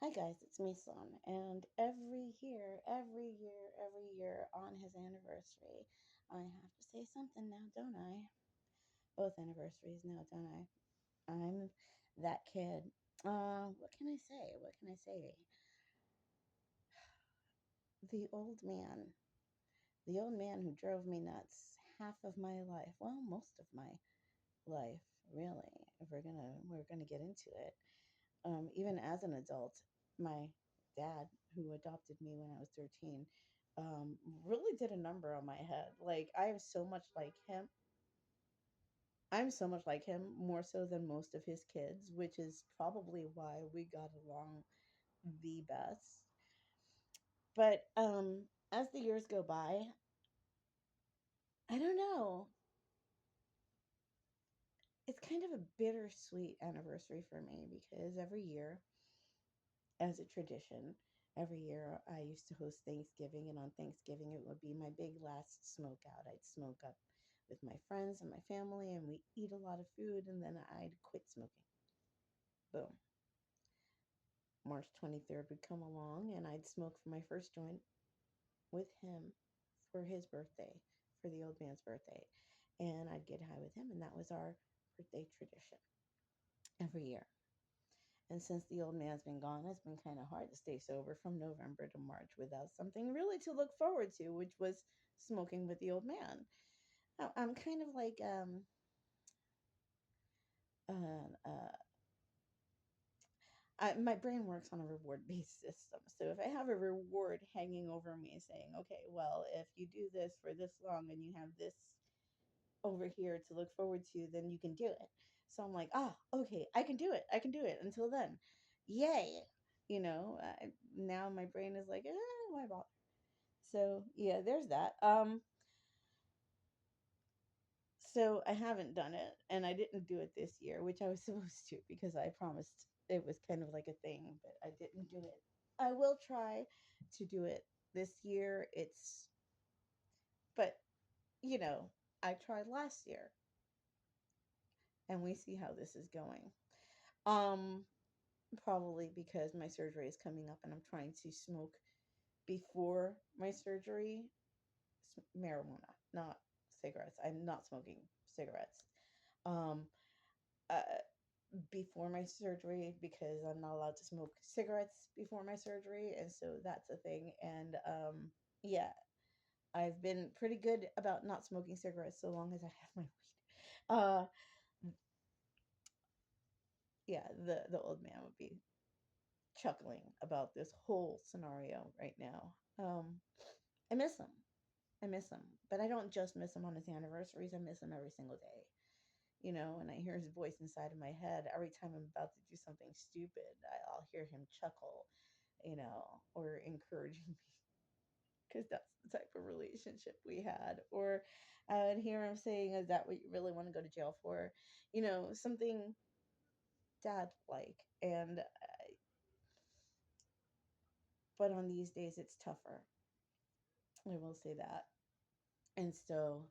Hi guys, it's me, Son, and every year on his anniversary, I have to say something now, don't I? Both anniversaries now, don't I? I'm that kid. What can I say? What can I say? The old man, the old man who drove me nuts half of my life. Well, most of my life, really. If we're gonna get into it. Even as an adult, my dad, who adopted me when I was 13, really did a number on my head. Like, I am so much like him. I'm so much like him, more so than most of his kids, which is probably why we got along the best. But as the years go by, I don't know. It's kind of a bittersweet anniversary for me because every year, as a tradition, every year I used to host Thanksgiving, and on Thanksgiving it would be my big last smoke out. I'd smoke up with my friends and my family, and we eat a lot of food, and then I'd quit smoking. Boom. March 23rd would come along, and I'd smoke for my first joint with him for his birthday, for the old man's birthday. And I'd get high with him, and that was our birthday tradition every year. And since the old man's been gone, it's been kind of hard to stay sober from November to March without something really to look forward to, which was smoking with the old man. I'm kind of like uh, uh, my brain works on a reward based system. So if I have a reward hanging over me saying, okay, well, if you do this for this long and you have this over here to look forward to, then you can do it. So I'm like, okay, I can do it. I can do it. Until then, yay. Now my brain is like, why bother? So yeah, there's that. So I haven't done it, and I didn't do it this year, which I was supposed to because I promised it was kind of like a thing, but I didn't do it. I will try to do it this year. But you know, I tried last year, and we see how this is going. Um, Probably because my surgery is coming up, and I'm trying to smoke before my surgery. Marijuana, not cigarettes. I'm not smoking cigarettes. Um, uh, Before my surgery because I'm not allowed to smoke cigarettes before my surgery, and so that's a thing. And yeah, I've been pretty good about not smoking cigarettes so long as I have my weed. Uh, yeah, the old man would be chuckling about this whole scenario right now. I miss him. I miss him, but I don't just miss him on his anniversaries. I miss him every single day. And I hear his voice inside of my head every time I'm about to do something stupid. I'll hear him chuckle, or encourage me because that's the type of relationship we had. Or I would hear him saying, "Is that what you really want to go to jail for?" Something dad like. And but on these days, it's tougher. I will say that. And so,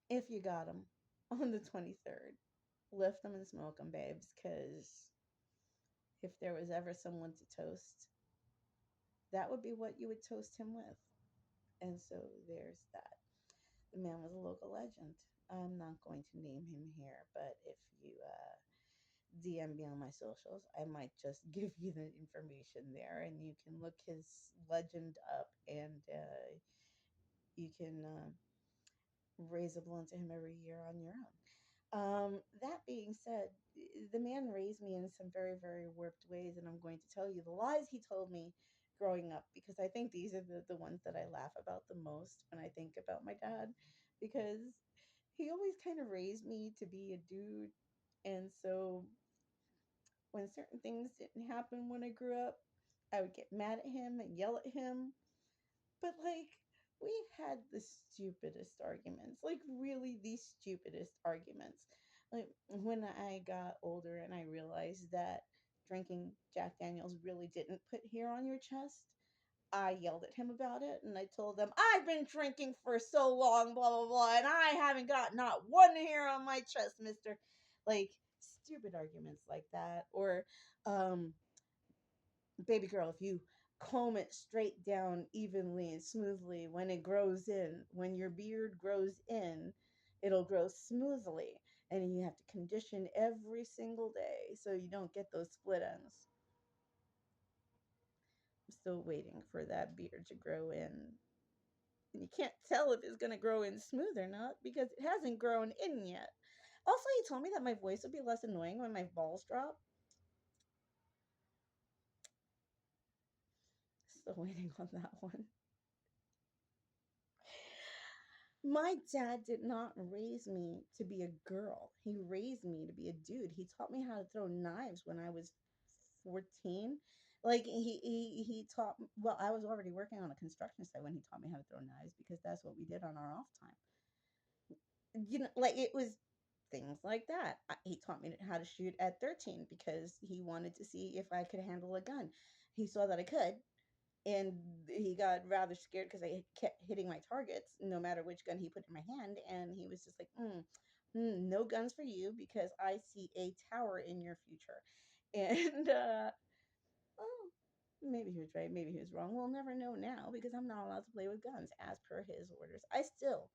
if you got him on the 23rd, lift them and smoke them, babes, because if there was ever someone to toast, that would be what you would toast him with. And so there's that. The man was a local legend. I'm not going to name him here, but if you DM me on my socials, I might just give you the information there, and you can look his legend up, and you can raise a blunt to him every year on your own. That being said, the man raised me in some very, very warped ways, and I'm going to tell you the lies he told me growing up because I think these are the ones that I laugh about the most when I think about my dad because he always kind of raised me to be a dude. And so when certain things didn't happen when I grew up, I would get mad at him and yell at him. But like, we had the stupidest arguments, like really the stupidest arguments. Like when I got older and I realized that drinking Jack Daniels really didn't put hair on your chest, I yelled at him about it and I told them, I've been drinking for so long, blah, blah, blah, and I haven't got not one hair on my chest, mister. Like, stupid arguments like that. Or, um, baby girl, if you comb it straight down evenly and smoothly when it grows in, when your beard grows in, it'll grow smoothly. And you have to condition every single day so you don't get those split ends. I'm still waiting for that beard to grow in. And you can't tell if it's going to grow in smooth or not because it hasn't grown in yet. Also, he told me that my voice would be less annoying when my balls drop. Still waiting on that one. My dad did not raise me to be a girl. He raised me to be a dude. He taught me how to throw knives when I was 14. Like he taught, well, I was already working on a construction site when he taught me how to throw knives because that's what we did on our off time. Like it was things like that. He taught me how to shoot at 13 because he wanted to see if I could handle a gun. He saw that I could, and he got rather scared because I kept hitting my targets no matter which gun he put in my hand, and he was just like, no guns for you because I see a tower in your future. And oh, maybe he was right, maybe he was wrong. We'll never know now because I'm not allowed to play with guns as per his orders. I still,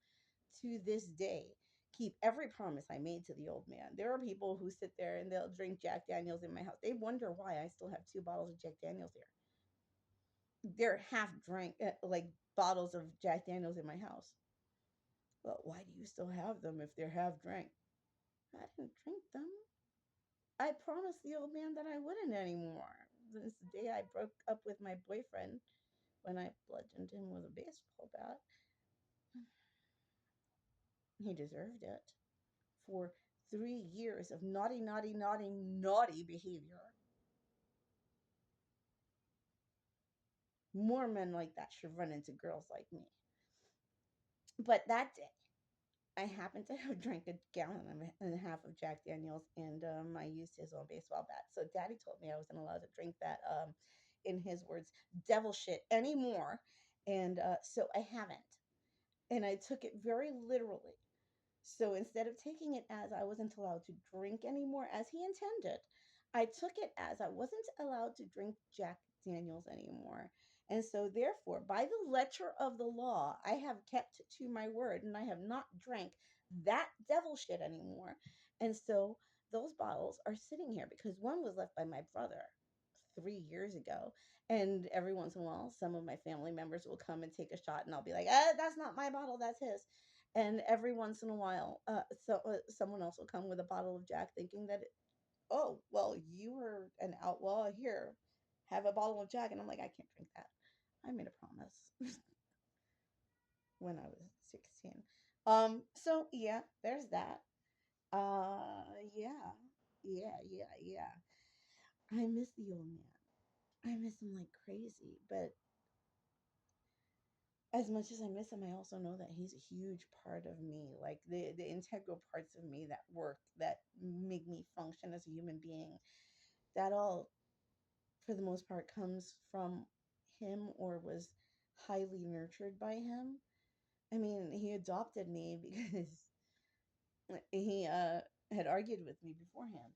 to this day, keep every promise I made to the old man. There are people who sit there and they'll drink Jack Daniels in my house. They wonder why I still have 2 bottles of Jack Daniels here. They're half drank, like bottles of Jack Daniels in my house. Well, why do you still have them if they're half drank? I didn't drink them. I promised the old man that I wouldn't anymore. Since the day I broke up with my boyfriend when I bludgeoned him with a baseball bat, he deserved it for 3 years of naughty, naughty, naughty, naughty behavior. More men like that should run into girls like me. But that day, I happened to have drank a gallon and a half of Jack Daniels, and I used his own baseball bat. So Daddy told me I wasn't allowed to drink that, in his words, devil shit anymore. And so I haven't. And I took it very literally. So instead of taking it as I wasn't allowed to drink anymore as he intended, I took it as I wasn't allowed to drink Jack Daniels anymore. And so, therefore, by the letter of the law, I have kept to my word and I have not drank that devil shit anymore. And so, those bottles are sitting here because one was left by my brother 3 years ago. And every once in a while, some of my family members will come and take a shot, and I'll be like, that's not my bottle, that's his. And every once in a while, someone else will come with a bottle of Jack thinking that, oh, well, you were an outlaw. Here, have a bottle of Jack. And I'm like, I can't drink that. I made a promise when I was 16. So yeah, there's that. Yeah, yeah. I miss the old man. I miss him like crazy. But as much as I miss him, I also know that he's a huge part of me. Like the integral parts of me that work, that make me function as a human being. That all, for the most part, comes from him or was highly nurtured by him. I mean, he adopted me because he had argued with me beforehand,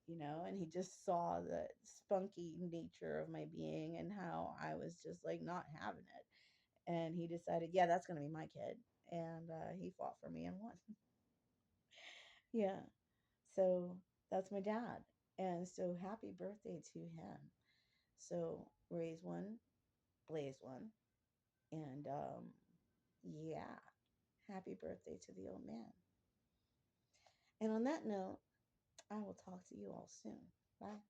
and he just saw the spunky nature of my being and how I was just like not having it. And he decided, yeah, that's going to be my kid. And he fought for me and won. Yeah. So that's my dad. And so happy birthday to him. So raise one, blaze one. And yeah, happy birthday to the old man. And on that note, I will talk to you all soon. Bye.